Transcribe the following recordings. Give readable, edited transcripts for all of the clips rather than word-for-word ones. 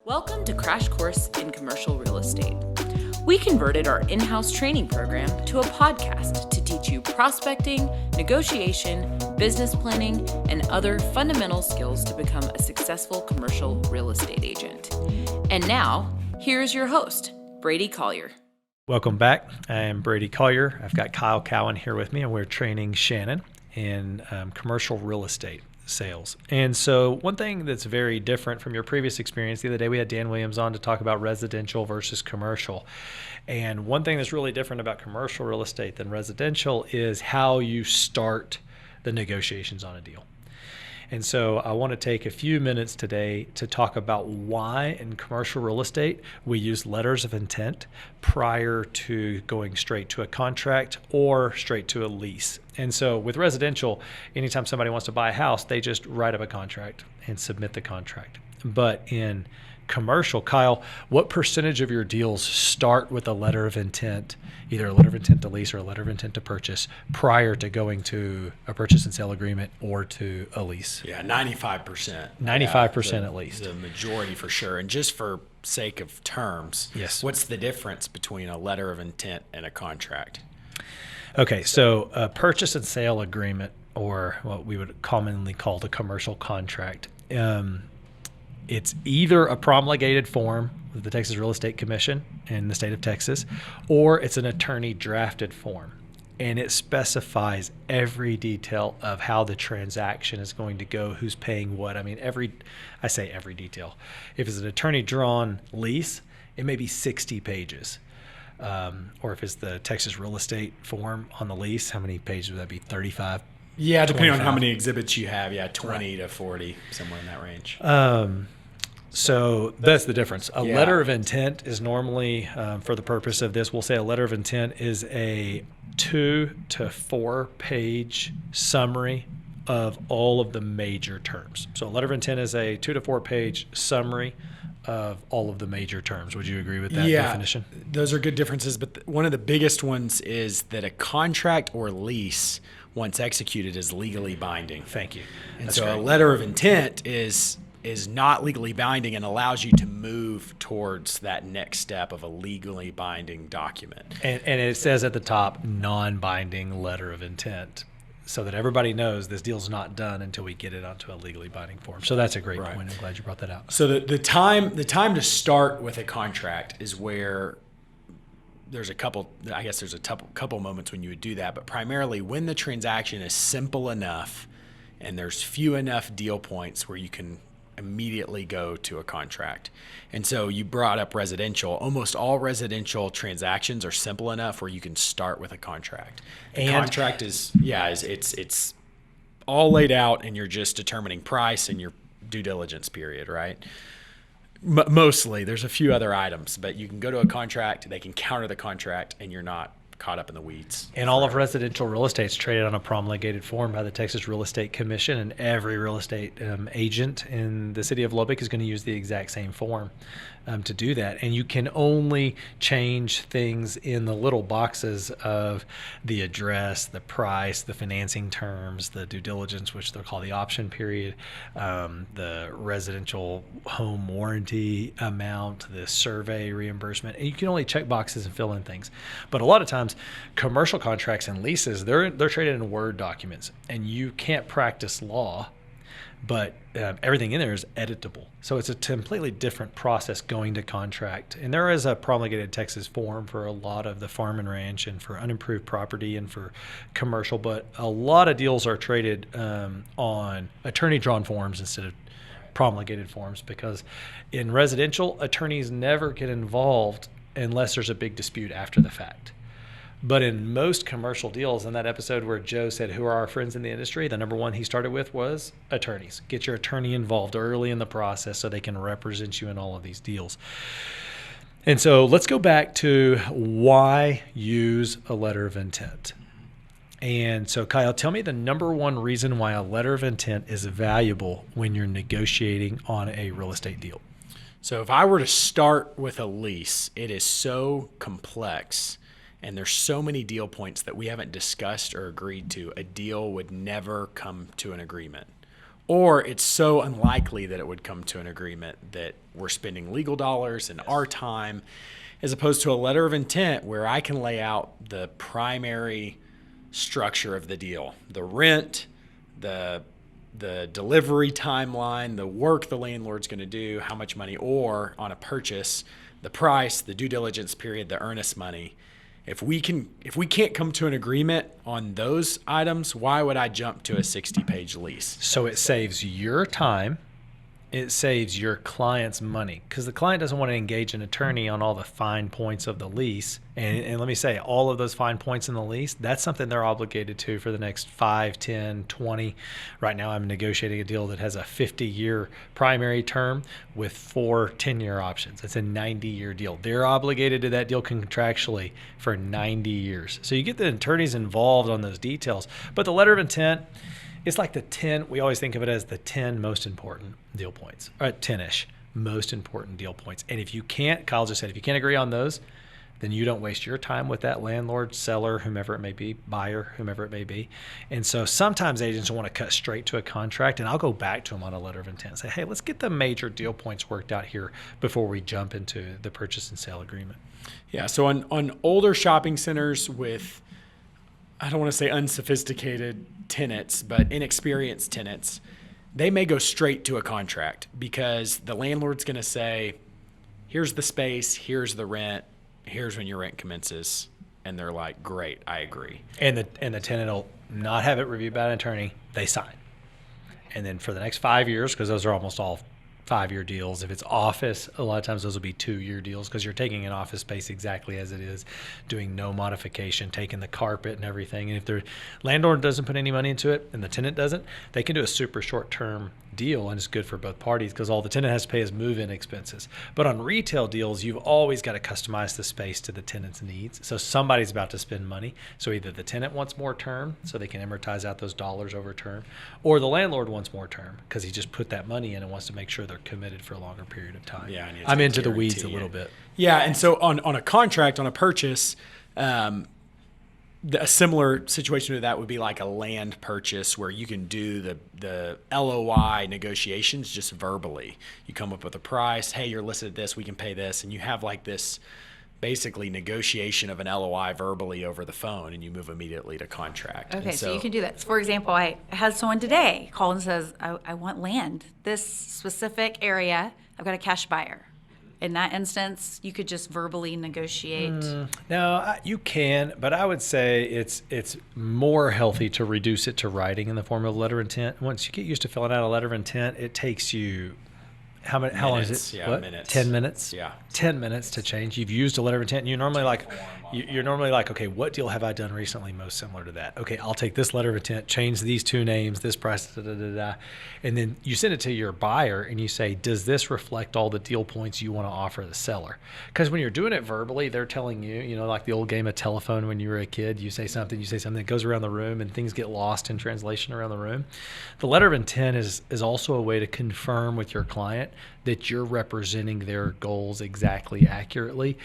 Welcome to Crash Course in Commercial Real Estate. We converted our in-house training program to a podcast to teach you prospecting, negotiation, business planning, and other fundamental skills to become a successful commercial real estate agent. And now, here's your host, Brady Collier. Welcome back. I am Brady Collier. I've got Kyle Cowan here with me, and we're training Shannon in commercial real estate sales. And so one thing that's very different from your previous experience, the other day we had Dan Williams on to talk about residential versus commercial. And one thing that's really different about commercial real estate than residential is how you start the negotiations on a deal. And so I want to take a few minutes today to talk about why in commercial real estate we use letters of intent prior to going straight to a contract or straight to a lease. And so with residential, anytime somebody wants to buy a house, they just write up a contract and submit the contract. But in commercial, Kyle, what percentage of your deals start with a letter of intent, either a letter of intent to lease or a letter of intent to purchase, prior to going to a purchase and sale agreement or to a lease? Yeah, 95%. 95% at least. The majority for sure. And just for sake of terms, yes, what's the difference between a letter of intent and a contract? Okay, so a purchase and sale agreement, or what we would commonly call the commercial contract, it's either a promulgated form with the Texas Real Estate Commission in the state of Texas, or it's an attorney drafted form. And it specifies every detail of how the transaction is going to go, who's paying what. I mean, I say every detail. If it's an attorney drawn lease, it may be 60 pages. Or if it's the Texas Real Estate form on the lease, how many pages would that be? 35? Yeah, depending 25? on how many exhibits you have. Yeah, 20 to 40, somewhere in that range. So that's the difference. A letter of intent is normally, for the purpose of this, we'll say a letter of intent is a 2 to 4 page summary of all of the major terms. So a letter of intent is a 2 to 4 page summary of all of the major terms. Would you agree with that definition? Those are good differences, but one of the biggest ones is that a contract or lease, once executed, is legally binding. Thank you. And so a letter of intent is not legally binding and allows you to move towards that next step of a legally binding document. And it says at the top, non-binding letter of intent, so that everybody knows this deal's not done until we get it onto a legally binding form. So that's a great point. I'm glad you brought that out. So the time to start with a contract is where there's a couple moments when you would do that, but primarily when the transaction is simple enough and there's few enough deal points where you can immediately go to a contract. And so you brought up residential. Almost all residential transactions are simple enough where you can start with a contract. The contract is it's all laid out and you're just determining price and your due diligence period, right? Mostly. There's a few other items, but you can go to a contract, they can counter the contract, and you're not caught up in the weeds. And all of residential real estate is traded on a promulgated form by the Texas Real Estate Commission, and every real estate agent in the city of Lubbock is going to use the exact same form to do that. And you can only change things in the little boxes of the address, the price, the financing terms, the due diligence, which they'll call the option period, the residential home warranty amount, the survey reimbursement. And you can only check boxes and fill in things. But a lot of times, commercial contracts and leases, they're traded in Word documents, and you can't practice law, but everything in there is editable. So it's a completely different process going to contract. And there is a promulgated Texas form for a lot of the farm and ranch and for unimproved property and for commercial, but a lot of deals are traded on attorney-drawn forms instead of promulgated forms, because in residential, attorneys never get involved unless there's a big dispute after the fact. But in most commercial deals, in that episode where Joe said, who are our friends in the industry, the number one he started with was attorneys. Get your attorney involved early in the process so they can represent you in all of these deals. And so let's go back to why use a letter of intent. And so, Kyle, tell me the number one reason why a letter of intent is valuable when you're negotiating on a real estate deal. So if I were to start with a lease, it is so complex and there's so many deal points that we haven't discussed or agreed to. A deal would never come to an agreement. or it's so unlikely that it would come to an agreement that we're spending legal dollars and our time, as opposed to a letter of intent where I can lay out the primary structure of the deal, the rent, the delivery timeline, the work the landlord's going to do, how much money, or on a purchase, the price, the due diligence period, the earnest money. If we can't come to an agreement on those items, why would I jump to a 60-page lease? So it saves your time. It saves your client's money, because the client doesn't want to engage an attorney on all the fine points of the lease. And let me say, all of those fine points in the lease, that's something they're obligated to for the next 5, 10, 20. Right now, I'm negotiating a deal that has a 50-year primary term with 4 10-year options. It's a 90-year deal. They're obligated to that deal contractually for 90 years. So you get the attorneys involved on those details. But the letter of intent, it's like the 10, we always think of it as the 10 most important deal points, or 10-ish most important deal points. And if you can't, Kyle just said, if you can't agree on those, then you don't waste your time with that landlord, seller, whomever it may be, buyer, whomever it may be. And so sometimes agents want to cut straight to a contract, and I'll go back to them on a letter of intent and say, hey, let's get the major deal points worked out here before we jump into the purchase and sale agreement. Yeah, so on older shopping centers with, I don't want to say unsophisticated tenants, but inexperienced tenants, they may go straight to a contract because the landlord's going to say, here's the space, here's the rent, here's when your rent commences. And they're like, great, I agree. And the tenant will not have it reviewed by an attorney. They sign. And then for the next 5 years, because those are almost all 5-year deals. If it's office, a lot of times those will be 2-year deals because you're taking an office space exactly as it is, doing no modification, taking the carpet and everything. And if the landlord doesn't put any money into it and the tenant doesn't, they can do a super short-term deal, and it's good for both parties because all the tenant has to pay is move-in expenses. But on retail deals, you've always got to customize the space to the tenant's needs. So somebody's about to spend money. So either the tenant wants more term so they can amortize out those dollars over term, or the landlord wants more term because he just put that money in and wants to make sure they're committed for a longer period of time. Yeah, I'm into the weeds a little bit. Yeah, and so on a contract, on a purchase, a similar situation to that would be like a land purchase where you can do the LOI negotiations just verbally. You come up with a price. Hey, you're listed at this. We can pay this. And you have like this basically negotiation of an LOI verbally over the phone, and you move immediately to contract. Okay, so you can do that. For example, I had someone today call and says, I want land. This specific area, I've got a cash buyer. In that instance, you could just verbally negotiate. No, you can, but I would say it's more healthy to reduce it to writing in the form of a letter of intent. Once you get used to filling out a letter of intent, it takes you how long is it? Yeah, what? minutes. 10 minutes? Yeah. 10 minutes to change. You've used a letter of intent, and you're normally like, okay, what deal have I done recently most similar to that? Okay, I'll take this letter of intent, change these 2 names, this price, and then you send it to your buyer, and you say, does this reflect all the deal points you want to offer the seller? Because when you're doing it verbally, they're telling you, like the old game of telephone when you were a kid, you say something, it goes around the room, and things get lost in translation around the room. The letter of intent is also a way to confirm with your client that you're representing their goals exactly accurately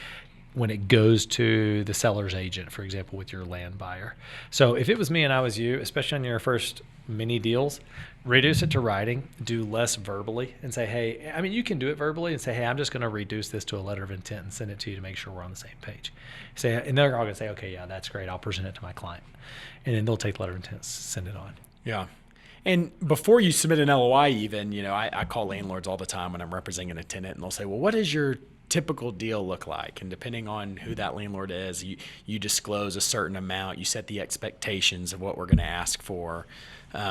when it goes to the seller's agent, for example, with your land buyer. So if it was me and I was you, especially on your first mini deals, reduce it to writing, do less verbally, and say, hey, you can do it verbally and say, hey, I'm just going to reduce this to a letter of intent and send it to you to make sure we're on the same page. And they're all going to say, okay, yeah, that's great. I'll present it to my client. And then they'll take the letter of intent, send it on. Yeah. And before you submit an LOI even, I call landlords all the time when I'm representing a tenant, and they'll say, well, what does your typical deal look like? And depending on who that landlord is, you disclose a certain amount, you set the expectations of what we're going to ask for,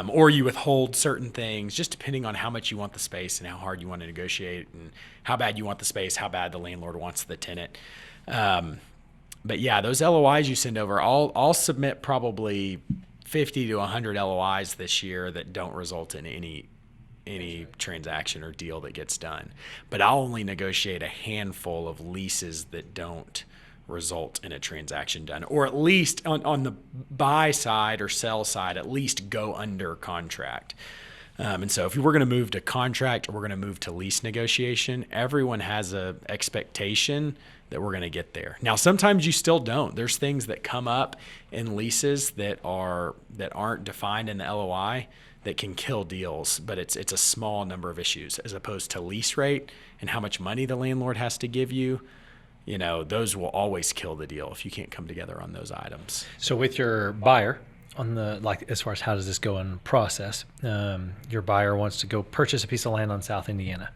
or you withhold certain things, just depending on how much you want the space and how hard you want to negotiate and how bad you want the space, how bad the landlord wants the tenant. But yeah, those LOIs you send over, I'll submit probably 50 to 100 LOIs this year that don't result in any transaction or deal that gets done. But I'll only negotiate a handful of leases that don't result in a transaction done, or at least on the buy side or sell side, at least go under contract. And so if we're going to move to contract or we're going to move to lease negotiation, everyone has a expectation that we're going to get there. Now, sometimes you still don't. There's things that come up in leases that aren't defined in the LOI that can kill deals, but it's a small number of issues as opposed to lease rate and how much money the landlord has to give you. You know, those will always kill the deal if you can't come together on those items. So with your buyer, on the, like, as far as how does this go in process, your buyer wants to go purchase a piece of land on South Indiana,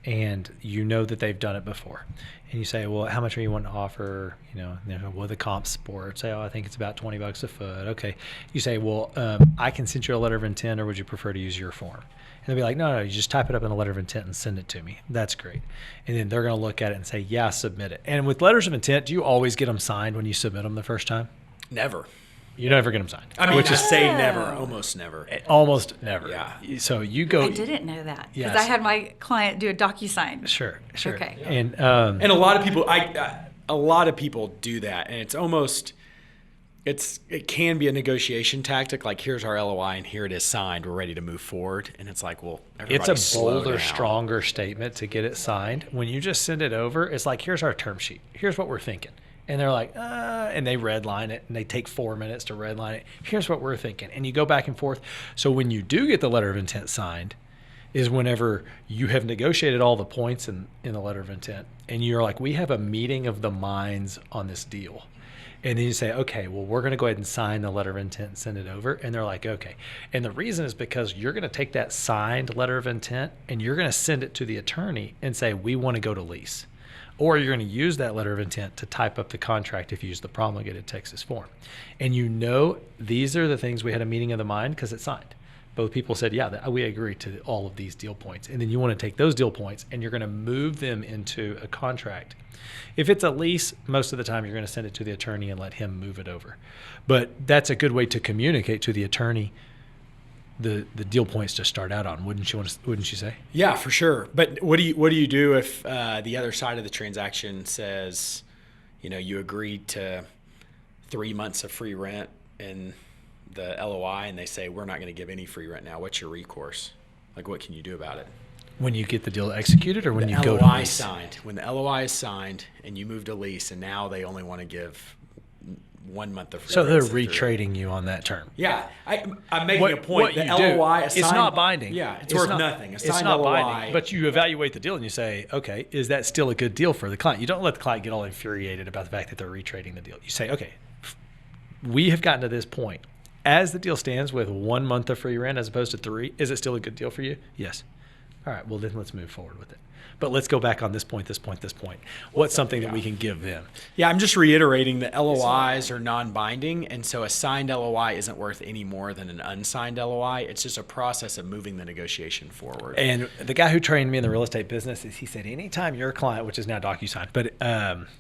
and you know that they've done it before, and you say, well, how much are you wanting to offer? You know, well, the comp sport, say, oh, I think it's about $20 a foot. Okay. You say, well, I can send you a letter of intent, or would you prefer to use your form? And they'll be like, no, you just type it up in a letter of intent and send it to me. That's great. And then they're going to look at it and say, yeah, submit it. And with letters of intent, do you always get them signed when you submit them the first time? Never. You never get them signed. I mean, I say never, almost never. Almost never. Yeah. So you go. I didn't know that because Yes. I had my client do a DocuSign. Sure. Okay. And And a lot of people, a lot of people do that, and it's almost, it can be a negotiation tactic. Like, here's our LOI, and here it is signed. We're ready to move forward. And it's like, well, it's everybody a slow bolder, down. stronger statement to get it signed. When you just send it over, it's like, here's our term sheet. Here's what we're thinking. And they're like, and they redline it, and they take 4 minutes to redline it. Here's what we're thinking. And you go back and forth. So when you do get the letter of intent signed is whenever you have negotiated all the points in the letter of intent, and you're like, we have a meeting of the minds on this deal. And then you say, okay, well, we're going to go ahead and sign the letter of intent and send it over. And they're like, okay. And the reason is because you're going to take that signed letter of intent and you're going to send it to the attorney and say, we want to go to lease. Or you're going to use that letter of intent to type up the contract if you use the promulgated Texas form. And you know these are the things we had a meeting of the mind because it's signed. Both people said, yeah, we agree to all of these deal points. And then you want to take those deal points and you're going to move them into a contract. If it's a lease, most of the time you're going to send it to the attorney and let him move it over. But that's a good way to communicate to the attorney the deal points to start out on, wouldn't you say? Yeah, for sure. But what do you do if the other side of the transaction says, you know, you agreed to 3 months of free rent in the LOI, and they say we're not going to give any free rent now? What's your recourse? Like, what can you do about it? When you get the deal executed, or when you go to LOI lease? signed. When the LOI is signed and you move to lease, and now they only want to give 1 month of free So they're rent. retrading you on that term. Yeah, I'm making a point. What The you do, LOI, it's not binding. Yeah, it's worth nothing. A It's signed not LOI, binding. But you evaluate the deal and you say, okay, is that still a good deal for the client? You don't let the client get all infuriated about the fact that they're retrading the deal. You say, okay, we have gotten to this point. As the deal stands with 1 month of free rent as opposed to 3, is it still a good deal for you? Yes. All right, well, then let's move forward with it. But let's go back on this point. What's something that we can give them? Yeah, I'm just reiterating that LOIs are non-binding, and so a signed LOI isn't worth any more than an unsigned LOI. It's just a process of moving the negotiation forward. And the guy who trained me in the real estate business, he said, anytime your client, which is now DocuSign, but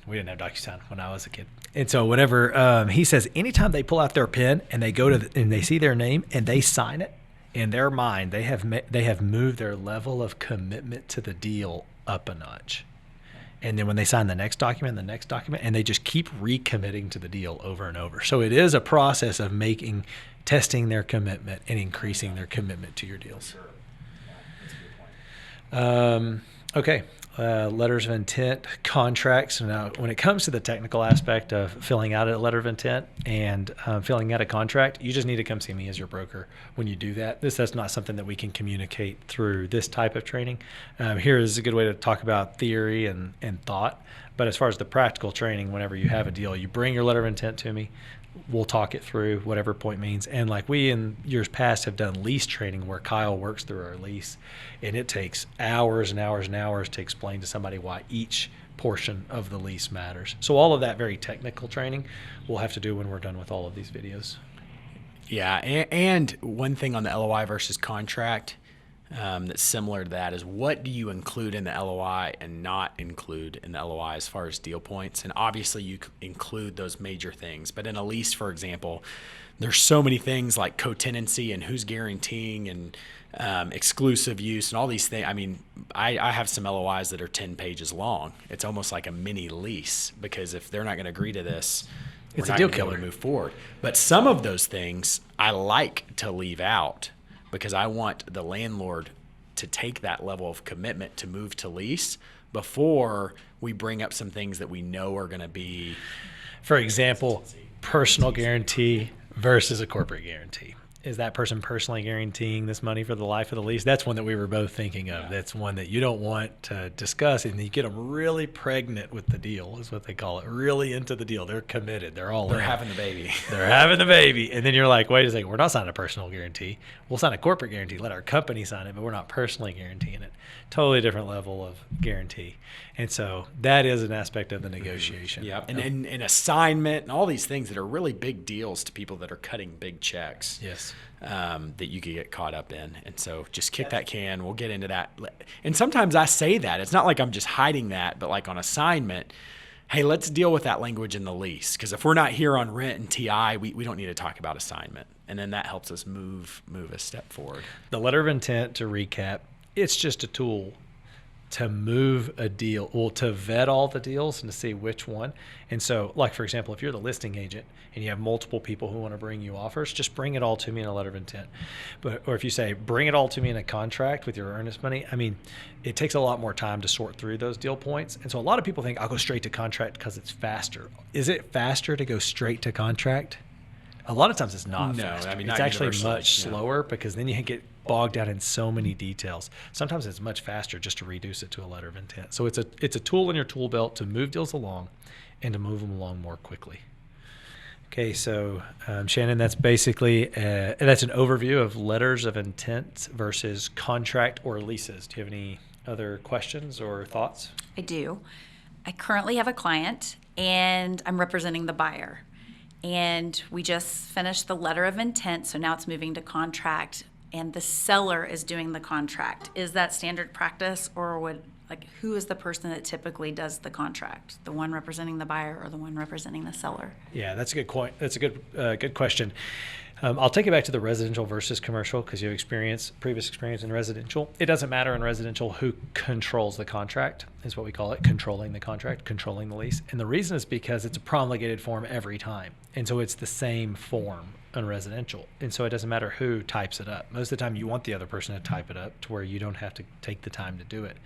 we didn't have DocuSign when I was a kid. And so whenever he says, anytime they pull out their pen and they go to and they see their name and they sign it, in their mind, they have moved their level of commitment to the deal up a notch. And then when they sign the next document, and they just keep recommitting to the deal over and over. So it is a process of testing their commitment and increasing their commitment to your deals. Okay. Letters of intent, contracts. Now, when it comes to the technical aspect of filling out a letter of intent and filling out a contract, you just need to come see me as your broker when you do that. That's not something that we can communicate through this type of training. Here is a good way to talk about theory and thought. But as far as the practical training, whenever you have a deal, you bring your letter of intent to me. We'll talk it through, whatever point means. And like we in years past have done lease training where Kyle works through our lease, and it takes hours and hours and hours to explain to somebody why each portion of the lease matters. So all of that very technical training we'll have to do when we're done with all of these videos. Yeah, and one thing on the LOI versus contract that's similar to that is, what do you include in the LOI and not include in the LOI as far as deal points? And obviously you include those major things, but in a lease, for example, there's so many things like co-tenancy and who's guaranteeing and exclusive use and all these things. I mean, I have some LOIs that are 10 pages long. It's almost like a mini lease, because if they're not going to agree to this, It's we're a not deal gonna be able killer. to move forward. But some of those things I like to leave out, because I want the landlord to take that level of commitment to move to lease before we bring up some things that we know are going to be. For example, personal guarantee versus a corporate guarantee. is that person personally guaranteeing this money for the life of the lease? That's one that we were both thinking of. That's one that you don't want to discuss, and you get them really pregnant with the deal, is what they call it. Really into the deal. They're committed. They're all in. They're having the baby. They're having the baby. And then you're like, wait a second, we're not signing a personal guarantee. We'll sign a corporate guarantee. Let our company sign it, but we're not personally guaranteeing it. Totally different level of guarantee. And so that is an aspect of the negotiation. Yep. And assignment and all these things that are really big deals to people that are cutting big checks. Yes. That you could get caught up in. And so just kick that can. We'll get into that. And sometimes I say that. It's not like I'm just hiding that, but like on assignment, hey, let's deal with that language in the lease. Because if we're not here on rent and TI, we don't need to talk about assignment. And then that helps us move a step forward. The letter of intent, to recap, it's just a tool to move a deal, well, to vet all the deals and to see which one. And so, like, for example, if you're the listing agent and you have multiple people who want to bring you offers, just bring it all to me in a letter of intent. Or if you say, bring it all to me in a contract with your earnest money, I mean, it takes a lot more time to sort through those deal points. And so a lot of people think, I'll go straight to contract because it's faster. Is it faster to go straight to contract? A lot of times it's not faster. I mean, it's not actually universally, much slower because then you get bogged down in so many details. Sometimes it's much faster just to reduce it to a letter of intent. So it's a tool in your tool belt to move deals along and to move them along more quickly. Okay, so Shannon, that's basically that's an overview of letters of intent versus contract or leases. Do you have any other questions or thoughts? I do. I currently have a client, and I'm representing the buyer. And we just finished the letter of intent, so now it's moving to contract, and the seller is doing the contract. Is that standard practice, or who is the person that typically does the contract? The one representing the buyer or the one representing the seller? Yeah, that's a good point. That's a good question. I'll take it back to the residential versus commercial because you have previous experience in residential. It doesn't matter in residential who controls the contract, is what we call it, controlling the contract, controlling the lease. And the reason is because it's a promulgated form every time. And so it's the same form on residential. And so it doesn't matter who types it up. Most of the time you want the other person to type it up to where you don't have to take the time to do it.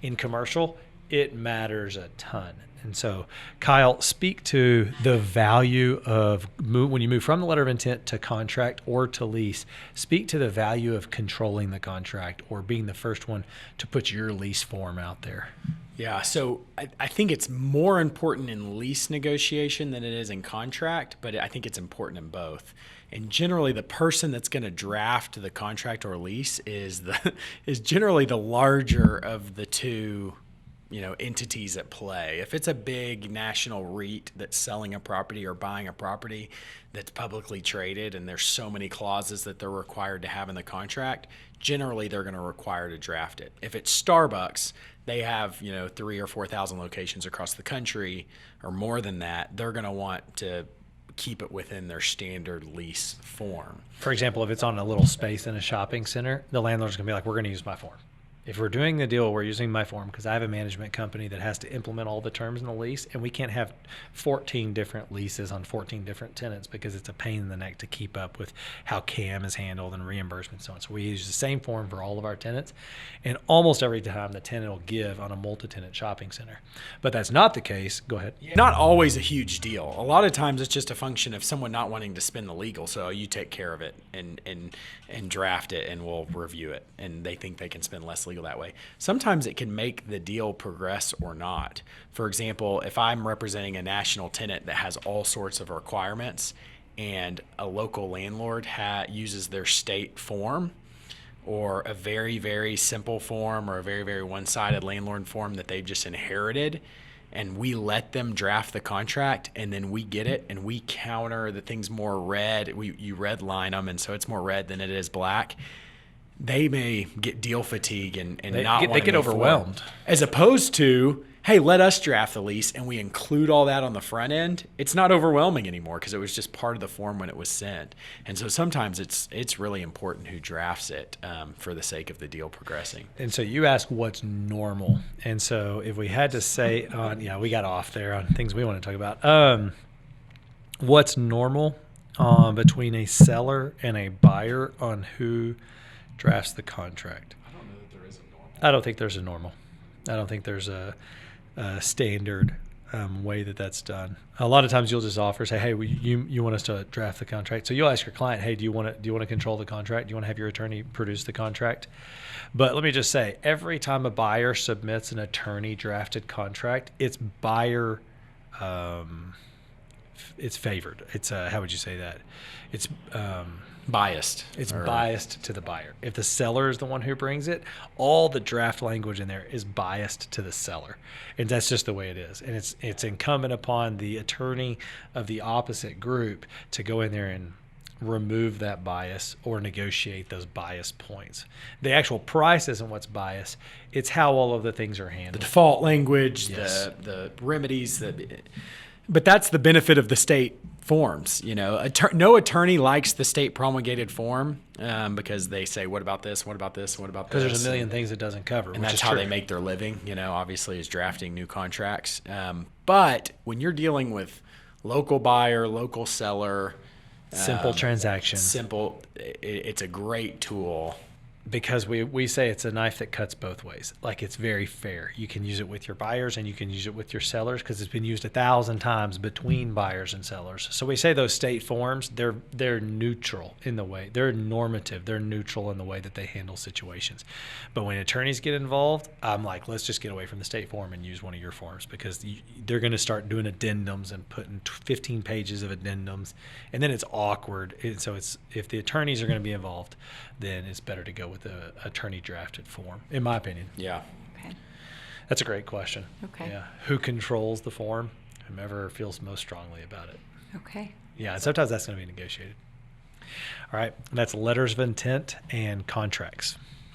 In commercial, it matters a ton. And so, Kyle, speak to the value of when you move from the letter of intent to contract or to lease. Speak to the value of controlling the contract or being the first one to put your lease form out there. Yeah, so I think it's more important in lease negotiation than it is in contract, but I think it's important in both. And generally, the person that's going to draft the contract or lease is generally the larger of the two entities at play. If it's a big national REIT that's selling a property or buying a property that's publicly traded and there's so many clauses that they're required to have in the contract, generally they're going to require to draft it. If it's Starbucks, they have 3,000 or 4,000 locations across the country or more than that, they're going to want to keep it within their standard lease form. For example, if it's on a little space in a shopping center, the landlord's going to be like, we're going to use my form. If we're doing the deal, we're using my form because I have a management company that has to implement all the terms in the lease, and we can't have 14 different leases on 14 different tenants because it's a pain in the neck to keep up with how CAM is handled and reimbursement and so on. So we use the same form for all of our tenants, and almost every time the tenant will give on a multi-tenant shopping center. But that's not the case. Go ahead. Not always a huge deal. A lot of times it's just a function of someone not wanting to spend the legal, so you take care of it and draft it, and we'll review it, and they think they can spend less legal that way. Sometimes it can make the deal progress or not. For example, if I'm representing a national tenant that has all sorts of requirements and a local landlord uses their state form or a very, very simple form or a very, very one-sided landlord form that they've just inherited, and we let them draft the contract and then we get it and we counter the things more red, you red line them, and so it's more red than it is black, they may get deal fatigue and they get overwhelmed. As opposed to, hey, let us draft the lease and we include all that on the front end. It's not overwhelming anymore because it was just part of the form when it was sent. And so sometimes it's really important who drafts it for the sake of the deal progressing. And so you ask what's normal. And so if we had to say we got off there on things we want to talk about. What's normal between a seller and a buyer on who drafts the contract? I don't know that there is a normal. I don't think there's a normal. I don't think there's a standard way that that's done. A lot of times you'll just offer, say, hey, you want us to draft the contract. So you'll ask your client, hey, do you want to control the contract? Do you want to have your attorney produce the contract? But let me just say, every time a buyer submits an attorney drafted contract, it's buyer, it's favored. It's how would you say that? It's biased. It's biased to the buyer. If the seller is the one who brings it, all the draft language in there is biased to the seller. And that's just the way it is. And it's incumbent upon the attorney of the opposite group to go in there and remove that bias or negotiate those bias points. The actual price isn't what's biased. It's how all of the things are handled. The default language, Yes. the remedies, but that's the benefit of the state forms. No attorney likes the state promulgated form because they say, what about this? What about this? What about this? Because there's a million things it doesn't cover. And which that's is how true. they make their living, obviously, is drafting new contracts. But when you're dealing with local buyer, local seller, Simple transaction. It's a great tool. Because we say it's a knife that cuts both ways. Like, it's very fair. You can use it with your buyers and you can use it with your sellers because it's been used 1,000 times between buyers and sellers. So we say those state forms, they're neutral in the way. They're normative. They're neutral in the way that they handle situations. But when attorneys get involved, I'm like, let's just get away from the state form and use one of your forms because they're going to start doing addendums and putting 15 pages of addendums. And then it's awkward. And so if the attorneys are going to be involved, then it's better to go with the attorney drafted form, in my opinion. Yeah. Okay. That's a great question. Okay. Yeah. Who controls the form? Whomever feels most strongly about it. Okay. Yeah. And sometimes that's going to be negotiated. All right. And that's letters of intent and contracts.